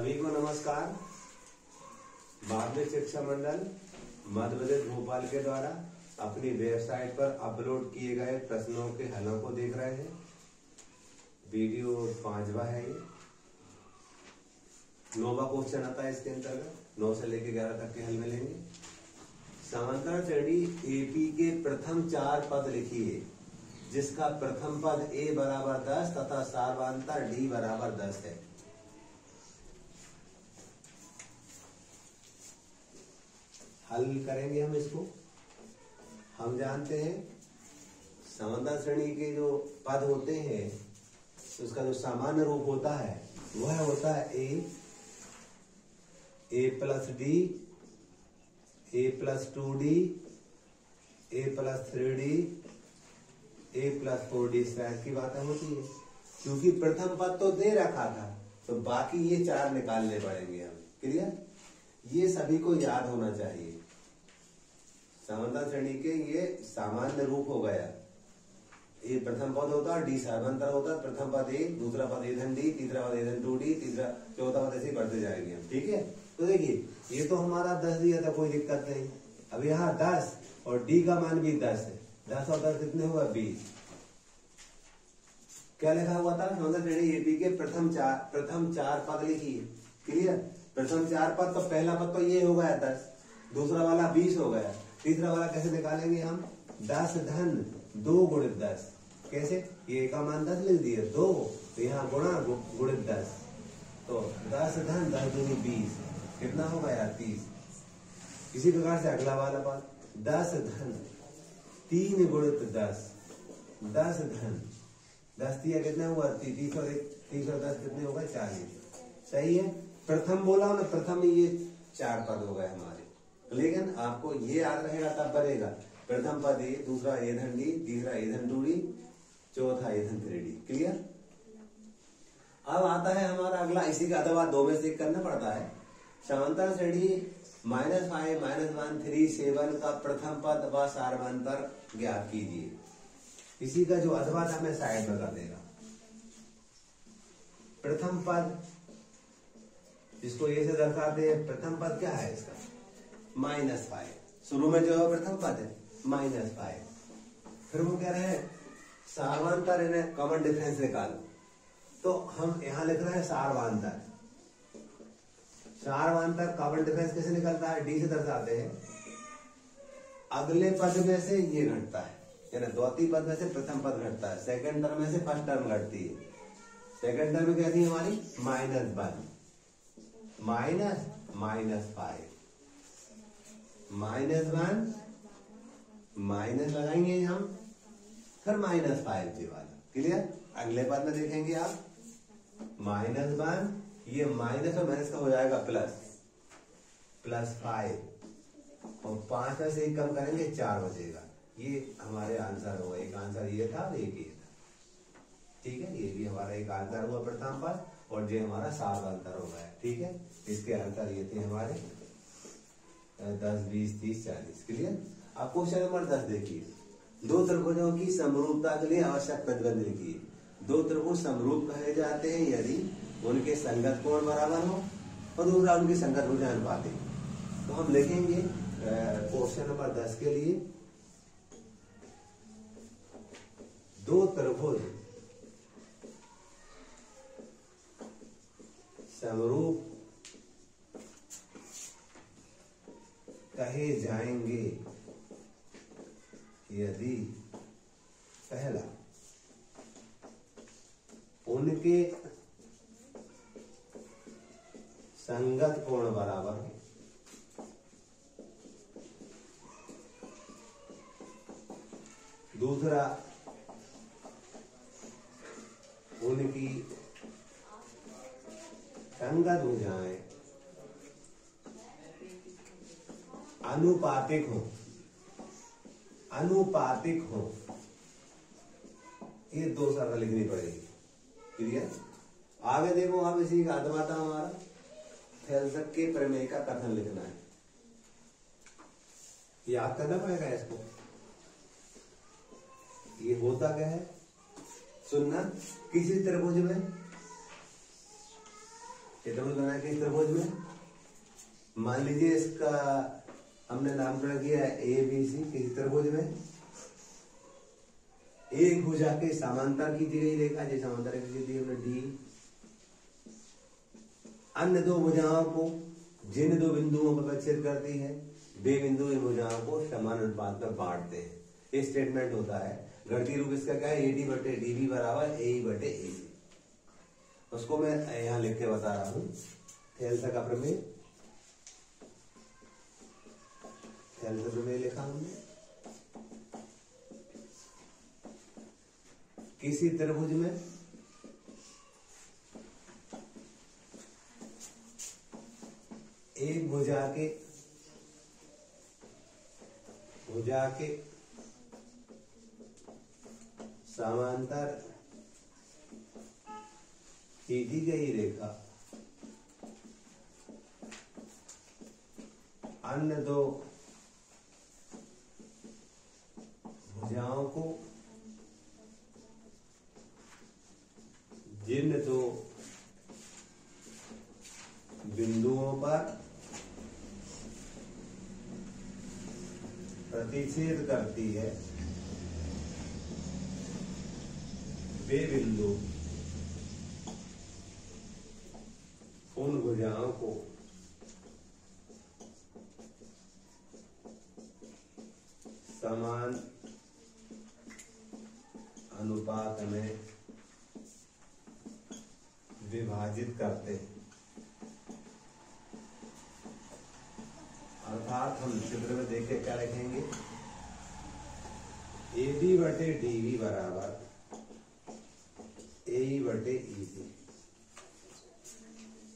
सभी को नमस्कार। माध्यमिक शिक्षा मंडल मध्य प्रदेश भोपाल के द्वारा अपनी वेबसाइट पर अपलोड किए गए प्रश्नों के हलों को देख रहे हैं। वीडियो 5वां है। ये 9वां क्वेश्चन आता है। इसके अंतर्गत 9 से लेकर 11 तक के हल मिलेंगे। समांतर श्रेणी एपी के प्रथम 4 पद लिखिए जिसका प्रथम पद a बराबर 10 तथा सार्वंतर d बराबर 10 है। हल करेंगे हम इसको। हम जानते हैं समांतर श्रेणी के जो पद होते हैं उसका जो सामान्य रूप होता है वह होता है a plus D, a plus 2d, a plus 3d, a plus 4d। इस तरह की बातें होती है। क्योंकि प्रथम पद तो दे रखा था तो बाकी ये 4 निकालने पड़ेंगे हम। क्लियर? ये सभी को याद होना चाहिए। समांतर श्रेणी के ये सामान्य रूप हो गया। ए प्रथम पद होता है, डी सार्वंतर होता है। प्रथम पद ए, दूसरा पद ए धन डी, तीसरा पद ए धन 2d, तीसरा चौथा पद ऐसे बढ़ते जाएंगे हम। ठीक है? तो देखिए ये तो हमारा 10 दिया था, कोई दिक्कत नहीं। अब यहाँ 10 और डी का मान भी 10 है। 10 और 10 कितने हुआ? 20। क्या लिखा हुआ था? समांतर श्रेणी एपी के प्रथम चार पद लिखिए। क्लियर? प्रथम 4 पद तो पहला पद तो ये हो गया 10, दूसरा वाला 20 हो गया, तीसरा वाला कैसे निकालेंगे हम? 10 धन 2 गुणित 10। कैसे? ये का मान 10 लिख दिए, 2 तो यहाँ गुणा गुणित 10, तो 10 धन 10 दूनी 20, कितना हो गया? 30। इसी प्रकार से अगला वाला पद 10 धन 3 गुणित 10, 10 धन 10 दिया कितना हुआ? 30 और 10 कितने हो गए? 40। सही है। प्रथम बोला ना, प्रथम ये 4 पद हो गए हमारे। लेकिन आपको ये याद रहेगा तब बनेगा। प्रथम पद ए, दूसरा ए धन डी, तीसरा ए धन 2d, चौथा ए धन 3d। क्लियर? अब आता है हमारा अगला। इसी का अथवा 2 में से करना पड़ता है। समांतर श्रेणी -5 -1 3 7 का प्रथम पद व सार्वंतर ज्ञात कीजिए। इसी का जो अथवा था मैं साइड में कर देगा। प्रथम पद इसको ये से दर्शाते हैं। प्रथम पद क्या है इसका? -5। शुरू में जो है प्रथम पद है -5। फिर वो कह रहे हैं सार्वंतर, इन्हें कॉमन डिफरेंस निकालो। तो हम यहां लिख रहे हैं सार्वंतर। सार्वंतर कॉमन डिफरेंस कैसे निकलता है? डी से दर्शाते हैं। अगले पद में से ये घटता है, यानी द्वितीय पद में से प्रथम पद घटता है। सेकंड टर्म में से फर्स्ट टर्म घटती है। सेकंड टर्म में कहती है हमारी -1 माइनस -5 -1 माइनस लगाएंगे हम, फिर -5 जी वाला। क्लियर? अगले पद में देखेंगे आप -1, ये माइनस और माइनस का हो जाएगा +5 और 5 में से 1 कम करेंगे 4 बचेगा। ये हमारे आंसर होगा। एक आंसर ये था और एक ये था। ठीक है? ये भी हमारा एक आंसर हुआ प्रथम पद और ये हमारा सार्वंतर हो गया। ठीक है? इसके आंसर ये थे हमारे 10 20 30 40। क्लियर? अब क्वेश्चन नंबर 10 देखिए। 2 त्रिभुजों की समरूपता के लिए आवश्यक प्रतिबंध लिखिए। 2 त्रिभुज समरूप कहे जाते हैं यदि उनके संगत कोण बराबर हो और दूसरा उनकी संगत भुजा अनुपातिक। तो हम लिखेंगे क्वेश्चन नंबर 10 के लिए 2 त्रिभुज समरूप कहे जाएंगे यदि पहला उनके संगत कोण बराबर हो, दूसरा उनकी संगत भुजाएं अनुपातिक हो। ये 2 शर्त लिखनी पड़ेगी। क्लियर? आगे देखो आप, इसी का अथवा था हमारा फेल्सक के प्रमेय का कथन लिखना है। याद करना पड़ेगा इसको। ये होता क्या है? सुनना, किसी त्रिभुज में ये त्रिभुज बना के इस त्रिभुज में मान लीजिए इसका हमने नामकरण किया है ABC। किसी त्रिभुज में एक भुजा के समांतर की दी गई रेखा, जैसे समांतर रेखा दी हमने D, अन्य दो भुजाओं को जिन दो बिंदुओं पर प्रक्षेप करती है, वे बिंदु इन भुजाओं को समान अनुपात में बांटते हैं। ये स्टेटमेंट होता है। गणितीय रूप इसका क्या है, AD बटे DB बराबर AE बटे AC। उसको मैं यहां लिख के बता रहा हूं। थेल्स का प्रमेय, थेल्स का प्रमेय लिखा हमने। किसी त्रिभुज में एक भुजा के समांतर खींची गई रेखा अन्य दो भुजाओं को जिन दो बिंदुओं पर प्रतिच्छेद करती है, वे बिंदु उन भुजाओं को समान अनुपात में विभाजित करते हैं। अर्थात हम चित्र में देख के क्या लिखेंगे, AD बटे DB बराबर AE बटे EC।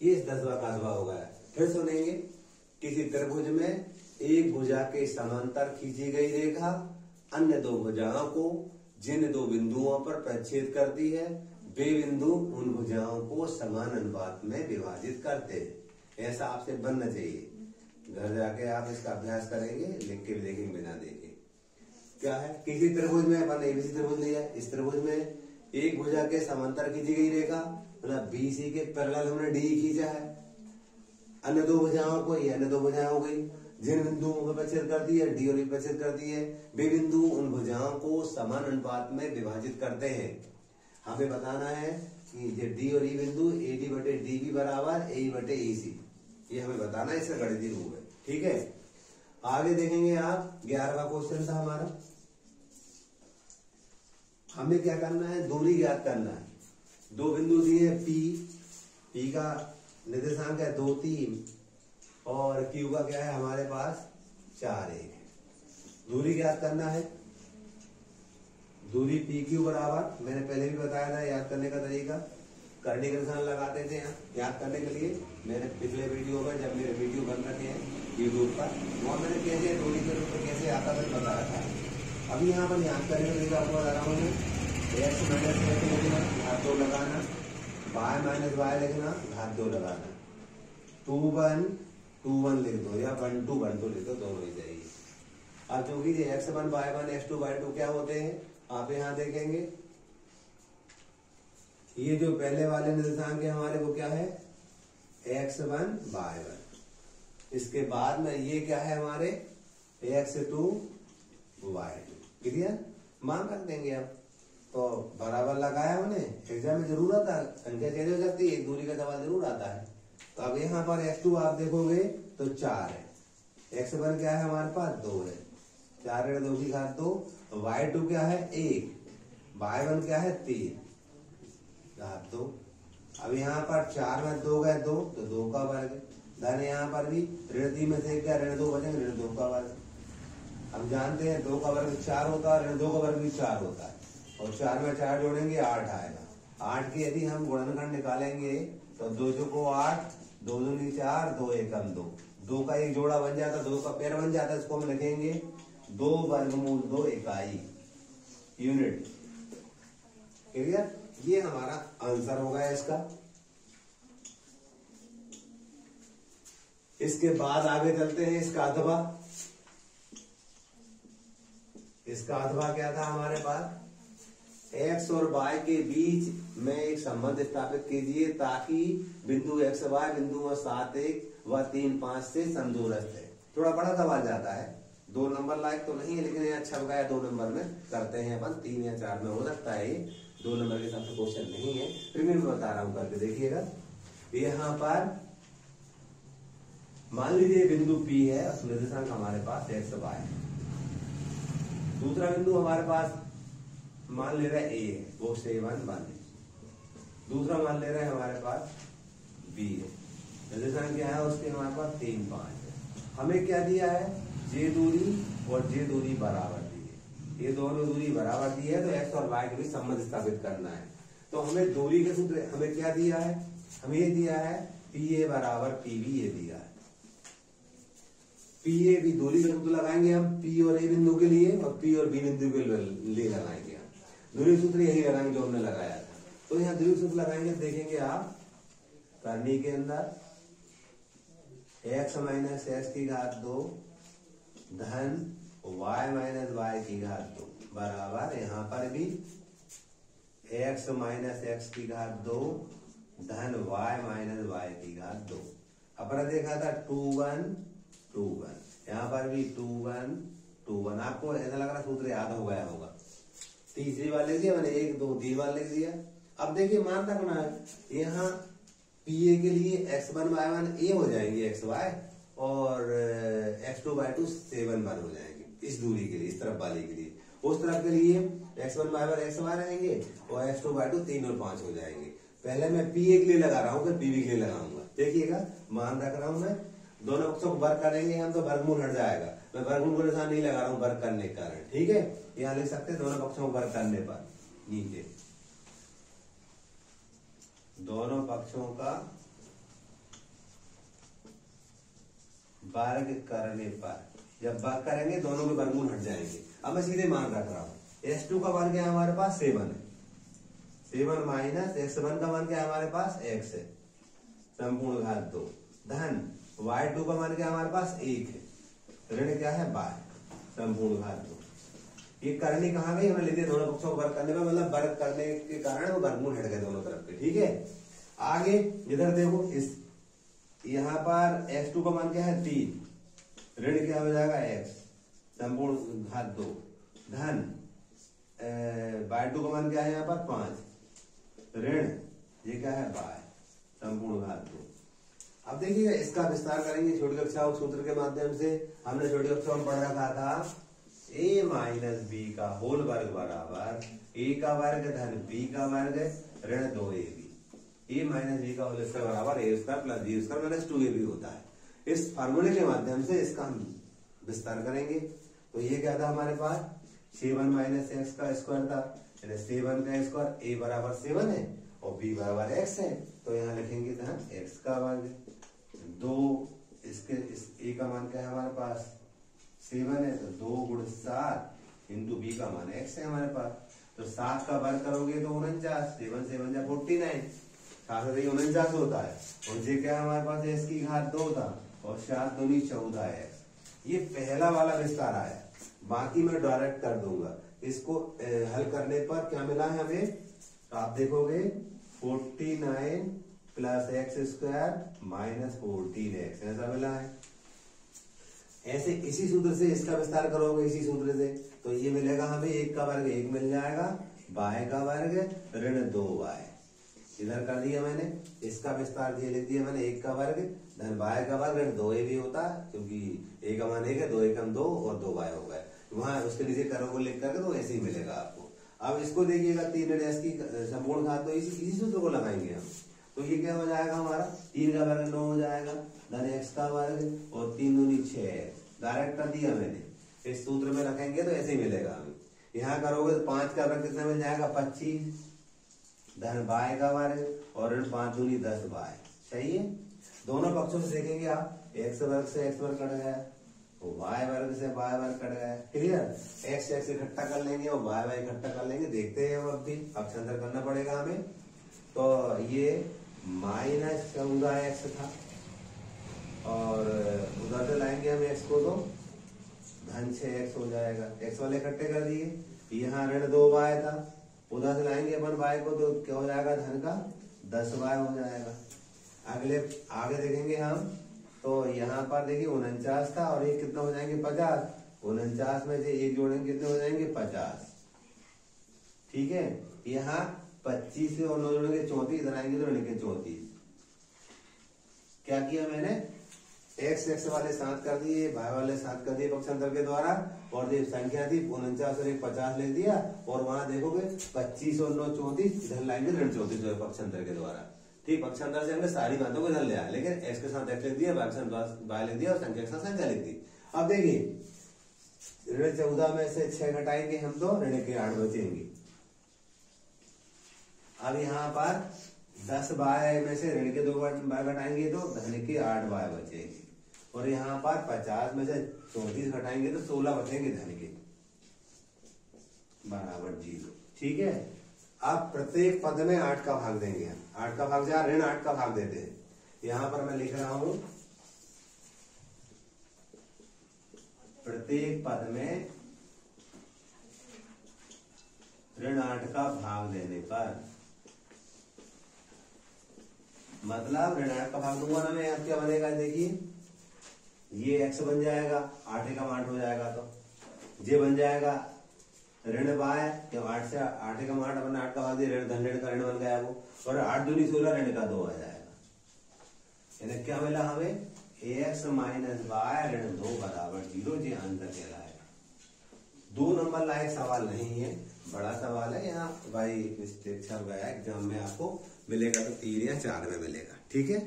ये 10वां का 10वां हो गया। फिर सुनेंगे, किसी त्रिभुज में एक भुजा के समांतर खींची गई रेखा अन्य दो भुजाओं को जिन दो बिंदुओं पर प्रच्छेद करती है, वे बिंदु उन भुजाओं को समान अनुपात में विभाजित करते हैं। ऐसा आपसे बनना चाहिए। घर जाके आप इसका अभ्यास करेंगे, लिख के भी देखेंगे बिना देखे। क्या है, किसी त्रिभुज में अपन ABC त्रिभुज लिया, इस त्रिभुज में एक भुजा के समांतर खींची गई रेखा मतलब BC के पैरेलल हमने DE खींचा है। अन्य दो भुजाओं को, ये अन्य दो भुजाएं हो गई, जिन बिंदुओं को प्रच्छेद करती है, D और E प्रच्छेद करती है, वे बिंदु उन भुजाओं को समान अनुपात में विभाजित करते हैं। हमें बताना है कि ये D और E बिंदु AD बटे DB बराबर AE बटे EC, ये हमें बताना है। इसका गणितीय रूप है। ठीक है, आगे देखेंगे आप। 11वां क्वेश्चन था हमारा। हमें क्या करना है, दूरी ज्ञात करना है। दो बिंदु दिए P का निर्देशांक है 2, 3 और Q का क्या है हमारे पास 4, 1। दूरी ज्ञात करना है। दूरी PQ बराबर, मैंने पहले भी बताया था याद करने का तरीका, करने के निशान लगाते थे यहाँ याद करने के लिए। मैंने पिछले वीडियो में, जब मेरे वीडियो बन रखे हैं यूट्यूब पर, वहां मैंने कैसे दूरी के रूप में कैसे आता था बताया था। अभी यहाँ पर याद करने का तरीका आपको बता रहा हूँ मैं। x माइनस x लिखना, घात 2 लगाना, y माइनस y लिखना, घात 2 लगाना। 2 1 2 1 लिख दो या 1 2 1 2 लिख दो, दोनों ही चाहिए। अब क्योंकि x1 y1 x2 y2 क्या होते हैं आप यहाँ देखेंगे, ये जो पहले वाले निर्देशांक है हमारे वो क्या है x1 y1। इसके बाद में ये क्या है हमारे x2 y2। क्लियर, मान कर देंगे आप। तो बराबर लगाया हमने, एग्जाम में जरूर आता है, संख्या चेंज हो जाती है, एक दूरी का सवाल जरूर आता है। तो अब यहाँ पर x2 आप देखोगे तो 4 है, x1 क्या है हमारे पास 2 है, 4 × 2 की घात 2, y2 क्या है 1, y1 क्या है 3 घात 2। अब यहाँ पर 4 में 2 गए 2 तो 2 का वर्ग। धन यहाँ पर भी ऋण 3 में से क्या ऋण 2 बचेंगे, ऋण 2 का वर्ग। हम जानते हैं 2 का वर्ग 4 होता है, ऋण 2 का वर्ग भी 4 होता है, और 4 में 4 जोड़ेंगे 8 आएगा। 8 की यदि हम गुणनखंड निकालेंगे तो 2 को 8, 2 दूनी 4, 2 एकम 2, 2 का एक जोड़ा बन जाता है, 2 का पेयर बन जाता है। इसको हम लिखेंगे 2 वर्गमूल 2 इकाई यूनिट। क्लियर, ये हमारा आंसर होगा इसका। इसके बाद आगे चलते हैं। इसका अथवा क्या था हमारे पास, x और y के बीच में एक संबंध स्थापित कीजिए ताकि बिंदु x y बिंदुओं 7 1 व 3 5 से समदूरस्थ है। थोड़ा बड़ा सवाल जाता है, 2 नंबर लायक तो नहीं है, लेकिन ये अच्छा गया 2 नंबर में करते हैं अपन, 3 या 4 में हो सकता है। 2 नंबर के हिसाब से क्वेश्चन नहीं है, फिर भी मैं बता रहा हूं, करके देखिएगा। यहाँ पर मान लीजिए बिंदु P है, उस निर्देशांक हमारे पास x y है। दूसरा बिंदु हमारे पास मान ले रहा है A है, वो 7 1 है। दूसरा मान ले रहा है हमारे पास B है, निर्देशांक क्या है उसके हमारे पास 3 5 है। हमें क्या दिया है, J दूरी और J दूरी बराबर दी है, ये दोनों दूरी बराबर दी है, तो x और y के बीच संबंध स्थापित करना है। तो हमें दूरी के सूत्र हमें क्या दिया है, हमें ये दिया है PA बराबर PB, ये दिया है। PA भी दूरी का सूत्र लगाएंगे हम P और A बिंदु के लिए, और P और B बिंदु के लिए लगाएंगे हम दूरी सूत्र, यही लगाएंगे जो हमने लगाया था। तो यहाँ दूरी सूत्र लगाएंगे, देखेंगे आप करनी के अंदर x माइनस एक्स की घात 2 धन y माइनस वाई की घात 2 बराबर, यहाँ पर भी x माइनस एक्स की घात 2 धन y माइनस वाई की घात 2। अपना देखा था 2 1 2 1, यहाँ पर भी 2 1 2 1। आपको ऐसा लग रहा सूत्र याद हो गया होगा, तीसरी बार लिख दिया मैंने, 1 2 3 बार लिख दिया। अब देखिए मान रखना है, यहाँ PA के लिए x1 y1 a हो जाएंगे x y, और x2 y2 7 बार हो जाएंगे इस दूरी के लिए, इस तरफ वाले के लिए। उस तरफ के लिए x1 y1 x y रहेंगे, और x2 y2 3 और 5 हो जाएंगे। पहले मैं PA के लिए लगा रहा हूँ, फिर PB के लिए लगाऊंगा। देखिएगा मान रख रहा हूँ मैं, दोनों पक्षों को वर्ग करेंगे हम तो वर्गमूल हट जाएगा। मैं वर्गमूल को निशान नहीं लगा रहा हूँ वर्ग करने के कारण, ठीक है। यहाँ लिख सकते हैं दोनों पक्षों को वर्ग करने पर, नीचे दोनों पक्षों का वर्ग करने पर, जब वर्ग करेंगे दोनों के वर्गमूल हट जाएंगे। अब मैं सीधे मान रख रहा हूँ, x2 का मान क्या है हमारे पास 7 है, 7 माइनस x1 का मान क्या है हमारे पास x है, संपूर्ण घात 2 धन y2 का मान क्या है हमारे पास 1 है, ऋण क्या है y संपूर्ण घात 2। ये करनी कहाँ गई, हमने लेते दोनों पक्षों को वर्ग करने में, मतलब वर्ग करने के कारण वो वर्गमूल हट गए दोनों तरफ के, ठीक है। आगे इधर देखो, इस यहाँ पर x2 का मान क्या है 3, ऋण क्या हो जाएगा x संपूर्ण घात 2 धन y2 का मान क्या है यहाँ पर 5, ऋण ये क्या है y संपूर्ण घात 2। अब देखिए इसका विस्तार करेंगे छोटी कक्षा सूत्र के माध्यम से। हमने छोटी कक्षा में पढ़ रखा था a माइनस बी का होल वर्ग बराबर a का वर्ग धन b का वर्ग ऋण 2ab। a माइनस बी का होल स्क्वायर बराबर a square plus b square minus 2ab होता है। इस फार्मूले के माध्यम से इसका हम विस्तार करेंगे। तो ये क्या था हमारे पास, 7 माइनस एक्स का स्क्वायर था, 7 का स्क्वायर, a बराबर 7 है और b बराबर x है, तो यहाँ लिखेंगे धन x का वर्ग 2, इसके इस a का मान क्या है हमारे पास 7 है, तो 2 गुण 7 इंटू b का मान x है हमारे पास। तो 7 का वर्ग करोगे तो 49, 7 7 जा 49, 7 से 49 होता है, और ये क्या है हमारे पास x की घात 2 था, और 7 दूनी 14x। ये पहला वाला विस्तार आया, बाकी मैं डायरेक्ट कर दूंगा। इसको हल करने पर क्या मिला है हमें, तो आप देखोगे 49 plus x square minus 14x ऐसा मिला है। ऐसे इसी सूत्र से इसका विस्तार करोगे, इसी सूत्र से, तो ये मिलेगा हमें 1 का वर्ग 1 मिल जाएगा, y का वर्ग ऋण 2y इधर कर दिया मैंने। इसका विस्तार दिए लिख दिया मैंने 1 का वर्ग धन y का वर्ग ऋण 2a भी होता है, क्योंकि a का मान 1 है, 2 एकम 2 और 2y हो गए। वहां उसके नीचे करोगे लिख करके तो ऐसे ही मिलेगा आपको। अब इसको देखिएगा 3 की संपूर्ण घात, तो इसी सूत्र को लगाएंगे हम। तो ये क्या हो जाएगा हमारा, 3 का वर्ग 9 हो जाएगा धन x का वर्ग और 3 दूनी 6 डायरेक्ट कर दिया मैंने। इस सूत्र में रखेंगे तो ऐसे ही मिलेगा हमें। यहाँ करोगे तो 5 का वर्ग कितना मिल जाएगा 25 धन y का वर्ग और ऋण 5 दूनी 10y। सही है। दोनों पक्षों से देखेंगे आप, x वर्ग से x वर्ग कट गया, y वर्ग से y वर्ग कट गया। क्लियर, x इकट्ठा कर लेंगे और y इकट्ठा कर लेंगे। देखते हैं अब भी पक्षांतर करना पड़ेगा हमें। तो ये माइनस 14x था और उधर से लाएंगे हम x को तो धन 6x हो जाएगा। x वाले इकट्ठे कर दिए, यहाँ ऋण 2y था, उधर से लाएंगे अपन y को तो क्या हो जाएगा, धन का 10y हो जाएगा। अगले आगे देखेंगे हम तो यहाँ पर देखिए 49 था और ये कितना हो जाएंगे 50। 49 में से एक जोड़ेंगे कितने हो जाएंगे 50। ठीक है, यहाँ 25 से और 9 जोड़ेंगे 34, इधर आएंगे तो ऋण के 34। क्या किया मैंने, x वाले साथ कर दिए, y वाले साथ कर दिए पक्षांतर के द्वारा, और ये संख्या थी 49 और 50 लिख दिया, और वहां देखोगे 25 और 9 34, इधर लाएंगे ऋण 34 पक्षांतर के द्वारा। ठीक, पक्षांतर से हमने सारी बातों को इधर ले आया, लेकिन x के साथ x लिख दिया, y के साथ y लिख दिया और संख्या के साथ संख्या लिख दी। अब देखिए ऋण 14 में से 6 घटाएंगे हम तो ऋण के 8 बचेंगे। अब यहाँ पर 10y में से ऋण के 2 y घटाएंगे तो धन के 8y बचेंगे, और यहाँ पर 50 में से 34 घटाएंगे तो 16 बचेंगे धन के, बराबर 0। ठीक है, अब प्रत्येक पद में 8 का भाग देंगे हम। 8 का भाग जा, ऋण 8 का भाग देते हैं। यहाँ पर मैं लिख रहा हूं प्रत्येक पद में ऋण 8 का भाग देने पर, मतलब ऋण 8 का भाग दूंगा ना मैं, अब क्या बनेगा देखिए, ये x बन जाएगा, 8 एकम 8 हो जाएगा, तो ये बन जाएगा ऋण y, जब 8 से 8 एकम 8 अपने 8 का भाग दिया, ऋण धन ऋण का ऋण बन गया वो, और 8 दूनी 16 ऋण का 2 आ जाएगा। यानी क्या मिला हमें, ax माइनस y ऋण 2 बराबर 0, ये आंसर कहलाएगा। 2 नंबर लायक सवाल नहीं है, बड़ा सवाल है, यहाँ भाई मिस्टेक छप गया एग्जाम में, आपको मिलेगा तो 3 या 4 में मिलेगा। ठीक है।